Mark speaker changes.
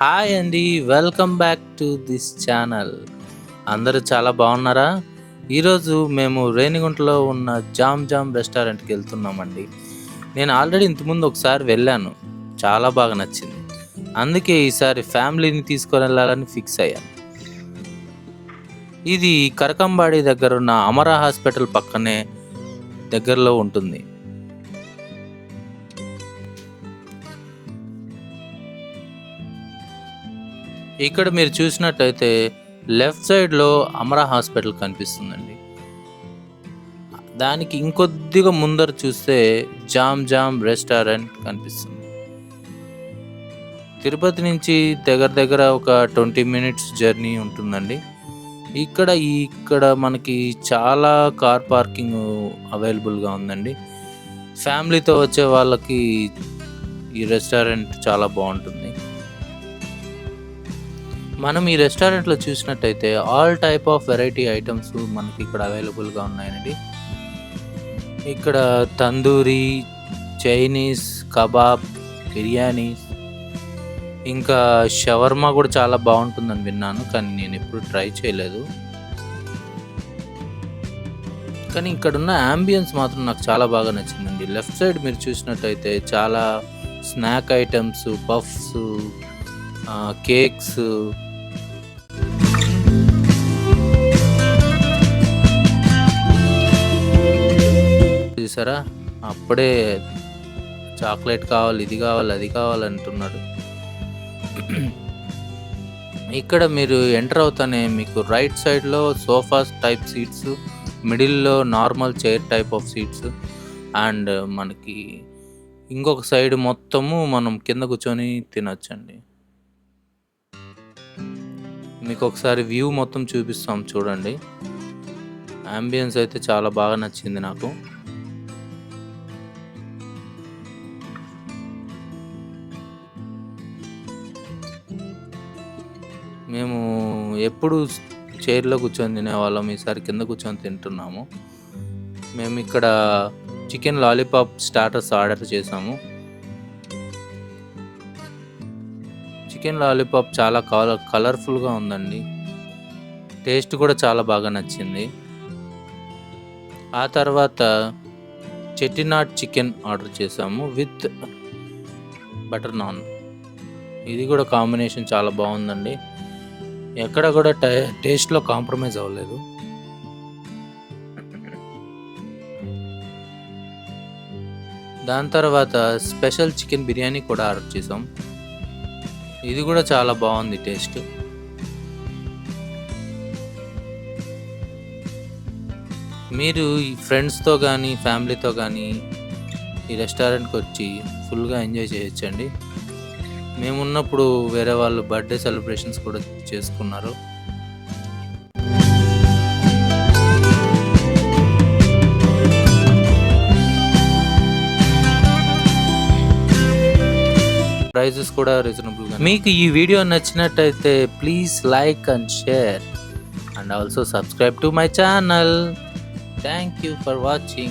Speaker 1: Hi అండి. Welcome back to this channel. అందరూ చాలా బాగున్నారా? ఈరోజు మేము రేణిగుంటలో ఉన్న జామ్ జామ్ రెస్టారెంట్‌కి వెళ్తున్నామండి. నేను ఆల్రెడీ ఇంతకుముందు ఒకసారి వెళ్ళాను. చాలా బాగా నచ్చింది. అందుకే ఈసారి ఫ్యామిలీని తీసుకొనెళ్ళాలని ఫిక్స్ అయ్యాను. ఇది కరకంబాడి దగ్గరున్న అమరా హాస్పిటల్ పక్కనే దగ్గరలో ఉంటుంది. ఇక్కడ మీరు చూసినట్టయితే లెఫ్ట్ సైడ్‌లో అమరా హాస్పిటల్ కనిపిస్తుందండి. దానికి ఇంకొద్దిగా ముందర చూస్తే జామ్ జామ్ రెస్టారెంట్ కనిపిస్తుంది. తిరుపతి నుంచి దగ్గర దగ్గర ఒక 20 మినిట్స్ జర్నీ ఉంటుందండి. ఇక్కడ మనకి చాలా కార్ పార్కింగ్ అవైలబుల్‌గా ఉందండి. ఫ్యామిలీతో వచ్చే వాళ్ళకి ఈ రెస్టారెంట్ చాలా బావుంటుంది. మనం ఈ రెస్టారెంట్‌లో చూసినట్టయితే all type of variety items మనకి ఇక్కడ అవైలబుల్‌గా ఉన్నాయండి. ఇక్కడ తందూరి, చైనీస్, కబాబ్, బిర్యానీస్, ఇంకా షవర్మా కూడా చాలా బావుంటుందని విన్నాను. కానీ నేనెప్పుడు ట్రై చేయలేదు. కానీ ఇక్కడున్న యాంబియన్స్ మాత్రం నాకు చాలా బాగా నచ్చిందండి. లెఫ్ట్ సైడ్ మీరు చూసినట్టయితే చాలా స్నాక్ ఐటెమ్స్, పఫ్స్, కేక్స్, చూసారా? అప్పుడే చాక్లెట్ కావాలి, ఇది కావాలి, అది కావాలంటున్నాడు. ఇక్కడ మీరు ఎంటర్ అవుతానే మీకు రైట్ సైడ్‌లో సోఫాస్ టైప్ సీట్స్, మిడిల్‌లో normal chair type of seats and మనకి ఇంకొక సైడ్ మొత్తము మనం కింద కూర్చొని తినొచ్చండి. మీకొకసారి వ్యూ మొత్తం చూపిస్తాం చూడండి. యాంబియన్స్ అయితే చాలా బాగా నచ్చింది నాకు. మేము ఎప్పుడు చైర్‌లో కూర్చొని తినేవాళ్ళం. ఈసారి కింద కూర్చొని తింటున్నాము. మేమిక్కడ చికెన్ లాలీపాప్ స్టార్టర్స్ ఆర్డర్ చేసాము. చికెన్ లాలీపాప్ చాలా కలర్‌ఫుల్‌గా ఉందండి. టేస్ట్ కూడా చాలా బాగా నచ్చింది. ఆ తర్వాత చెట్టినాడ్ చికెన్ ఆర్డర్ చేసాము విత్ బటర్ నాన్. ఇది కూడా కాంబినేషన్ చాలా బాగుందండి. ఎక్కడ కూడా టేస్ట్‌లో కాంప్రమైజ్ అవ్వలేదు. దాని తర్వాత స్పెషల్ చికెన్ బిర్యానీ కూడా ఆర్డర్ చేసాం. ఇది కూడా చాలా బాగుంది టేస్ట్. మీరు ఈ ఫ్రెండ్స్‌తో గానీ, ఫ్యామిలీతో గానీ ఈ రెస్టారెంట్‌కి వచ్చి ఫుల్‌గా ఎంజాయ్ చేయొచ్చండి. మేమున్నప్పుడు వేరే వాళ్ళు బర్త్‌డే సెలబ్రేషన్స్ కూడా చేసుకున్నారు. ప్రైజెస్ కూడా రీజనబుల్‌గా. మీకు ఈ వీడియో నచ్చినట్టయితే please like and share and also subscribe to my channel. Thank you for watching.